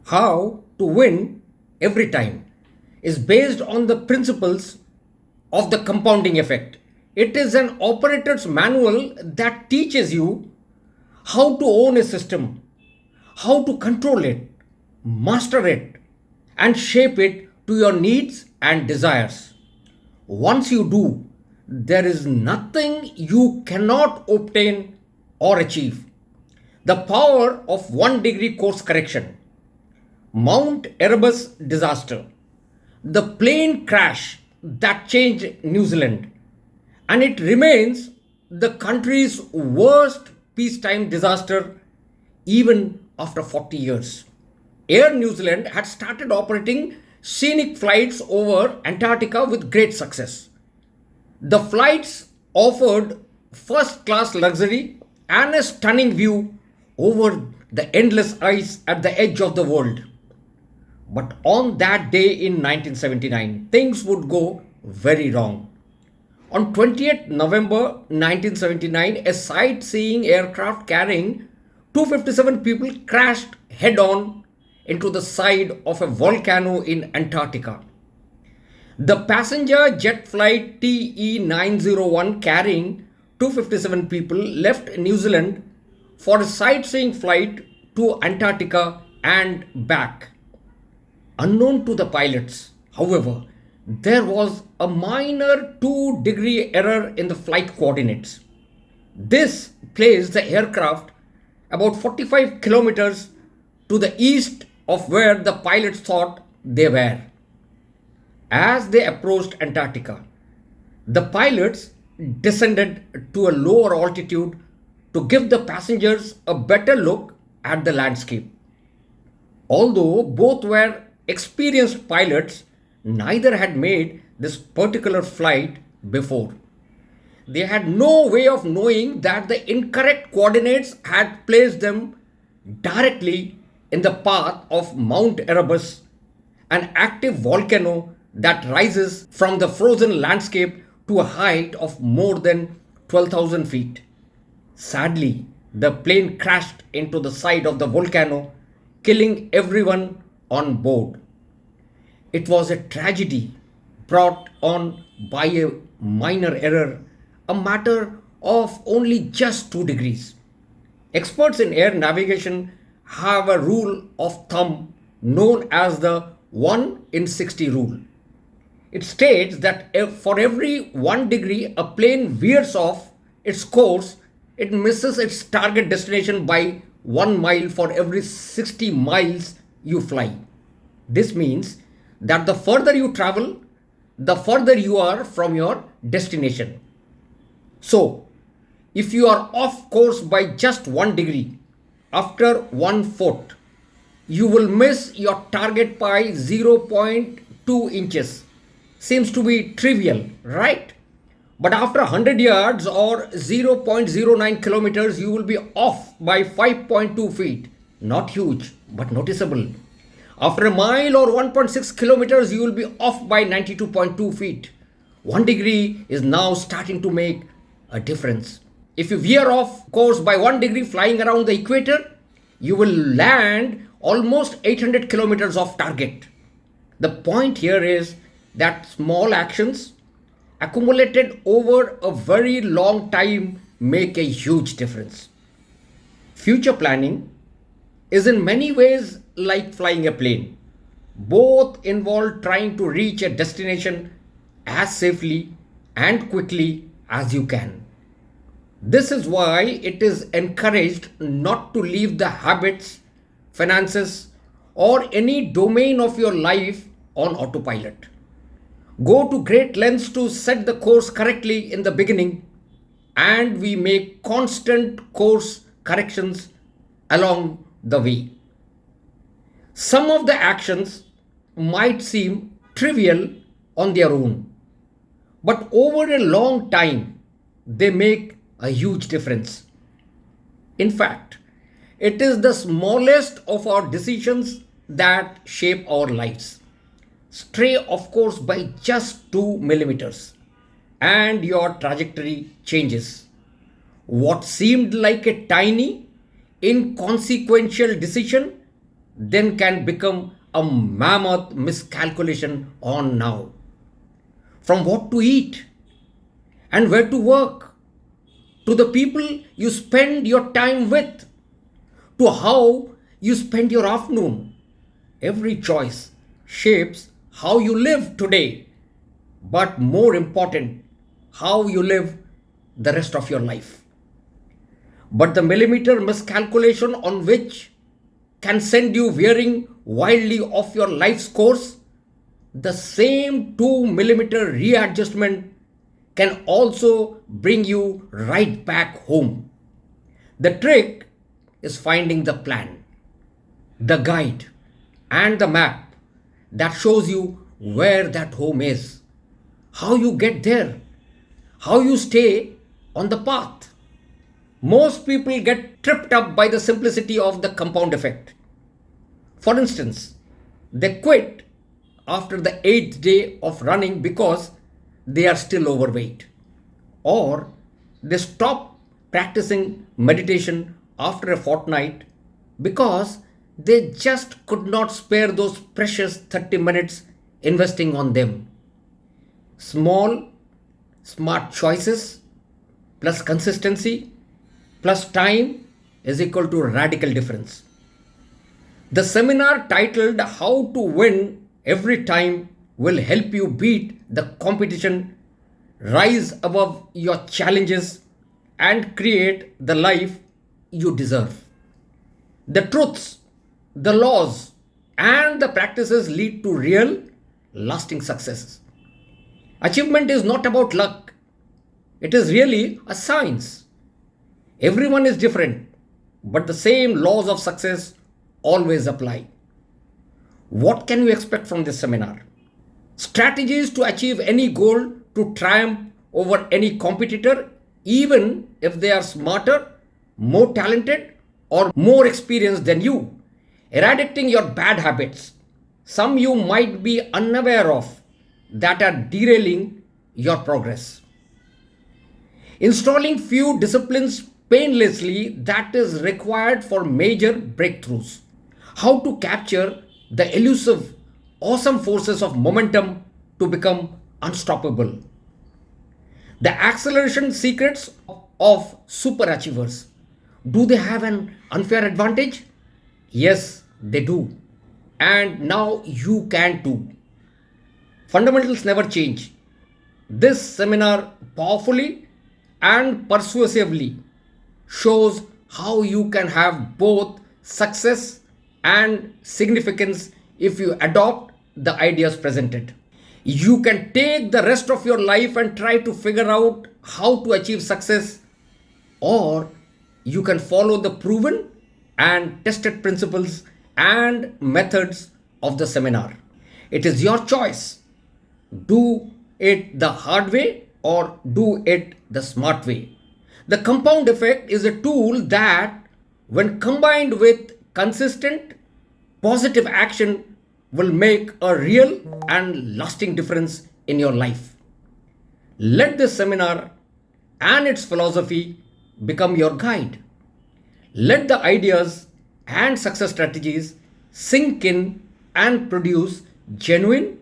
how to win every time is based on the principles of the compounding effect. It is an operator's manual that teaches you how to own a system, how to control it, master it, and shape it to your needs and desires. Once you do, there is nothing you cannot obtain or achieve. The power of 1 degree course correction. Mount Erebus disaster. The plane crash that changed New Zealand. And it remains the country's worst peacetime disaster even after 40 years. Air New Zealand had started operating scenic flights over Antarctica with great success. The flights offered first class luxury and a stunning view over the endless ice at the edge of the world. But on that day in 1979, things would go very wrong. On 20th November 1979, a sightseeing aircraft carrying 257 people crashed head on into the side of a volcano in Antarctica. The passenger jet flight TE901 carrying 257 people left New Zealand for a sightseeing flight to Antarctica and back. Unknown to the pilots, however, there was a minor 2 degree error in the flight coordinates. This placed the aircraft about 45 kilometers to the east of where the pilots thought they were. As they approached Antarctica, the pilots descended to a lower altitude to give the passengers a better look at the landscape. Although both were experienced pilots, neither had made this particular flight before. They had no way of knowing that the incorrect coordinates had placed them directly in the path of Mount Erebus, an active volcano that rises from the frozen landscape to a height of more than 12,000 feet. Sadly, the plane crashed into the side of the volcano, killing everyone on board. It was a tragedy brought on by a minor error, a matter of only just 2 degrees. Experts in air navigation have a rule of thumb known as the 1 in 60 rule. It states that for every 1 degree a plane veers off its course, it misses its target destination by 1 mile for every 60 miles you fly. This means that the further you travel, the further you are from your destination. So, if you are off course by just 1 degree, after 1 foot, you will miss your target by 0.2 inches. Seems to be trivial, right? But after 100 yards or 0.09 kilometers, you will be off by 5.2 feet. Not huge, but noticeable. After a mile or 1.6 kilometers, you will be off by 92.2 feet. 1 degree is now starting to make a difference. If you veer off course by 1 degree flying around the equator, you will land almost 800 kilometers off target. The point here is that small actions accumulated over a very long time make a huge difference. Future planning is in many ways like flying a plane. Both involve trying to reach a destination as safely and quickly as you can. This is why it is encouraged not to leave the habits, finances, or any domain of your life on autopilot. Go to great lengths to set the course correctly in the beginning, and we make constant course corrections along the way. Some of the actions might seem trivial on their own, but over a long time, they make a huge difference. In fact, it is the smallest of our decisions that shape our lives. Stray off course by just 2 millimeters, and your trajectory changes. What seemed like a tiny, inconsequential decision then can become a mammoth miscalculation on now. From what to eat and where to work, to the people you spend your time with, to how you spend your afternoon. Every choice shapes how you live today, but more important, how you live the rest of your life. But the millimeter miscalculation on which can send you veering wildly off your life's course, the same 2 millimeter readjustment can also bring you right back home. The trick is finding the plan, the guide, and the map that shows you where that home is, how you get there, how you stay on the path. Most people get tripped up by the simplicity of the compound effect. For instance, they quit after the eighth day of running because they are still overweight, or they stop practicing meditation after a fortnight because they just could not spare those precious 30 minutes investing on them. Small, smart choices plus consistency plus time is equal to radical difference. The seminar titled How to Win Every Time will help you beat the competition, rise above your challenges, and create the life you deserve. The truths, the laws, and the practices lead to real, lasting successes. Achievement is not about luck, it is really a science. Everyone is different, but the same laws of success always apply. What can you expect from this seminar? Strategies to achieve any goal, to triumph over any competitor, even if they are smarter, more talented, or more experienced than you. Eradicating your bad habits, some you might be unaware of, that are derailing your progress. Installing few disciplines painlessly that is required for major breakthroughs. How to capture the elusive, awesome forces of momentum to become unstoppable. The acceleration secrets of superachievers. Do they have an unfair advantage? Yes, they do. And now you can too. Fundamentals never change. This seminar powerfully and persuasively shows how you can have both success and significance if you adopt the ideas presented. You can take the rest of your life and try to figure out how to achieve success, or you can follow the proven and tested principles and methods of the seminar. It is your choice. Do it the hard way or do it the smart way. The compound effect is a tool that, when combined with consistent, positive action, will make a real and lasting difference in your life. Let this seminar and its philosophy become your guide. Let the ideas and success strategies sink in and produce genuine,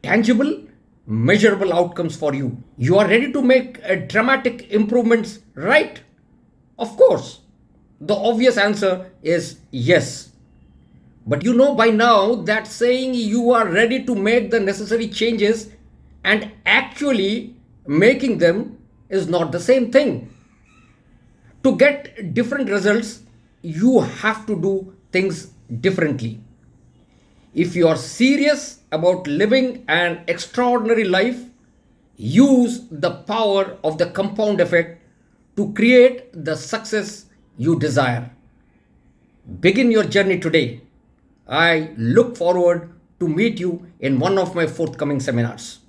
tangible, measurable outcomes for you. You are ready to make dramatic improvements, right? Of course. The obvious answer is yes. But you know by now that saying you are ready to make the necessary changes and actually making them is not the same thing. To get different results, you have to do things differently. If you are serious about living an extraordinary life, use the power of the compound effect to create the success you desire. Begin your journey today. I look forward to meet you in one of my forthcoming seminars.